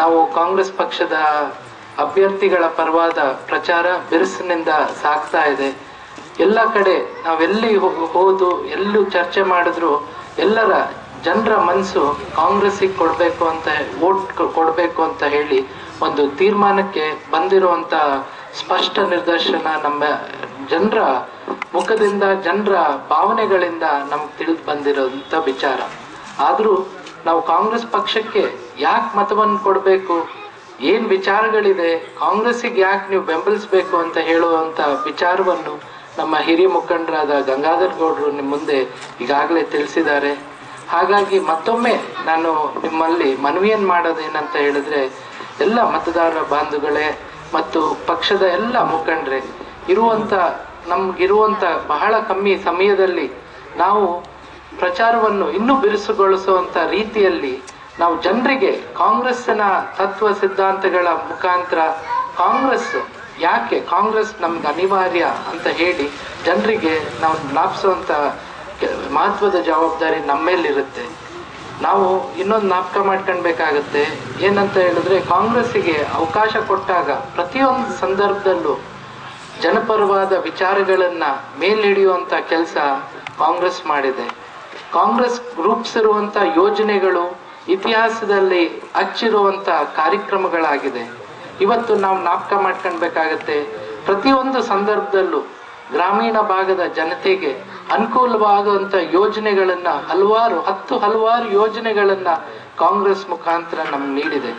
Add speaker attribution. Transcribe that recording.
Speaker 1: ನಾವು ಕಾಂಗ್ರೆಸ್ ಪಕ್ಷದ ಅಭ್ಯರ್ಥಿಗಳ ಪರವಾದ ಪ್ರಚಾರ ಬಿರುಸಿನಿಂದ ಸಾಗ್ತಾ ಇದೆ. ಎಲ್ಲ ಕಡೆ ನಾವೆಲ್ಲಿ ಹೋದು ಎಲ್ಲೂ ಚರ್ಚೆ ಮಾಡಿದ್ರು ಎಲ್ಲರ ಜನರ ಮನಸ್ಸು ಕಾಂಗ್ರೆಸ್ಸಿಗೆ ಕೊಡಬೇಕು ಅಂತ, ವೋಟ್ ಕೊಡಬೇಕು ಅಂತ ಹೇಳಿ ಒಂದು ತೀರ್ಮಾನಕ್ಕೆ ಬಂದಿರುವಂತ ಸ್ಪಷ್ಟ ನಿದರ್ಶನ ನಮ್ಮ ಜನರ ಮುಖದಿಂದ, ಜನರ ಭಾವನೆಗಳಿಂದ ನಮ್ಗೆ ತಿಳಿದು ಬಂದಿರೋಂಥ ವಿಚಾರ. ಆದ್ರೂ ನಾವು ಕಾಂಗ್ರೆಸ್ ಪಕ್ಷಕ್ಕೆ ಯಾಕೆ ಮತವನ್ನು ಕೊಡಬೇಕು, ಏನ್ ವಿಚಾರಗಳಿದೆ, ಕಾಂಗ್ರೆಸ್ಸಿಗೆ ಯಾಕೆ ನೀವು ಬೆಂಬಲಿಸಬೇಕು ಅಂತ ಹೇಳುವಂತ ವಿಚಾರವನ್ನು ನಮ್ಮ ಹಿರಿಯ ಮುಖಂಡರಾದ ಗಂಗಾಧರ್ ಗೌಡರು ನಿಮ್ಮ ಮುಂದೆ ಈಗಾಗಲೇ ತಿಳಿಸಿದ್ದಾರೆ. ಹಾಗಾಗಿ ಮತ್ತೊಮ್ಮೆ ನಾನು ನಿಮ್ಮಲ್ಲಿ ಮನವಿಯನ್ನು ಮಾಡೋದೇನಂತ ಹೇಳಿದ್ರೆ, ಎಲ್ಲ ಮತದಾರರ ಬಾಂಧುಗಳೇ ಮತ್ತು ಪಕ್ಷದ ಎಲ್ಲ ಮುಖಂಡರೇ, ನಮ್ಗಿರುವಂತ ಬಹಳ ಕಮ್ಮಿ ಸಮಯದಲ್ಲಿ ನಾವು ಪ್ರಚಾರವನ್ನು ಇನ್ನೂ ಬಿರುಸುಗೊಳಿಸುವಂತ ರೀತಿಯಲ್ಲಿ ನಾವು ಜನರಿಗೆ ಕಾಂಗ್ರೆಸ್ಸಿನ ತತ್ವ ಸಿದ್ಧಾಂತಗಳ ಮುಖಾಂತರ ಕಾಂಗ್ರೆಸ್ ನಮ್ಗೆ ಅನಿವಾರ್ಯ ಅಂತ ಹೇಳಿ ಜನರಿಗೆ ನಾವು ಜ್ಞಾಪಿಸುವಂತ ಮಹತ್ವದ ಜವಾಬ್ದಾರಿ ನಮ್ಮೇಲಿರುತ್ತೆ. ನಾವು ಇನ್ನೊಂದು ಜ್ಞಾಪಕ ಮಾಡ್ಕೊಳ್ಬೇಕಾಗತ್ತೆ. ಏನಂತ ಹೇಳಿದ್ರೆ, ಕಾಂಗ್ರೆಸ್ಸಿಗೆ ಅವಕಾಶ ಕೊಟ್ಟಾಗ ಪ್ರತಿಯೊಂದು ಸಂದರ್ಭದಲ್ಲೂ ಜನಪರವಾದ ವಿಚಾರಗಳನ್ನ ಮೇಲಿಡಿಯುವಂತ ಕೆಲಸ ಕಾಂಗ್ರೆಸ್ ಮಾಡಿದೆ. ಕಾಂಗ್ರೆಸ್ ರೂಪಿಸಿರುವಂತ ಯೋಜನೆಗಳು ಇತಿಹಾಸದಲ್ಲಿ ಅಚ್ಚಿರುವಂತ ಕಾರ್ಯಕ್ರಮಗಳಾಗಿದೆ. ಇವತ್ತು ನಾವು ಜ್ಞಾಪಕ ಮಾಡ್ಕೊಳ್ಬೇಕಾಗತ್ತೆ, ಪ್ರತಿಯೊಂದು ಸಂದರ್ಭದಲ್ಲೂ ಗ್ರಾಮೀಣ ಭಾಗದ ಜನತೆಗೆ ಅನುಕೂಲವಾಗುವಂತ ಯೋಜನೆಗಳನ್ನ ಹಲವಾರು ಯೋಜನೆಗಳನ್ನ ಕಾಂಗ್ರೆಸ್ ಮುಖಾಂತರ ನಮ್ಗೆ ನೀಡಿದೆ.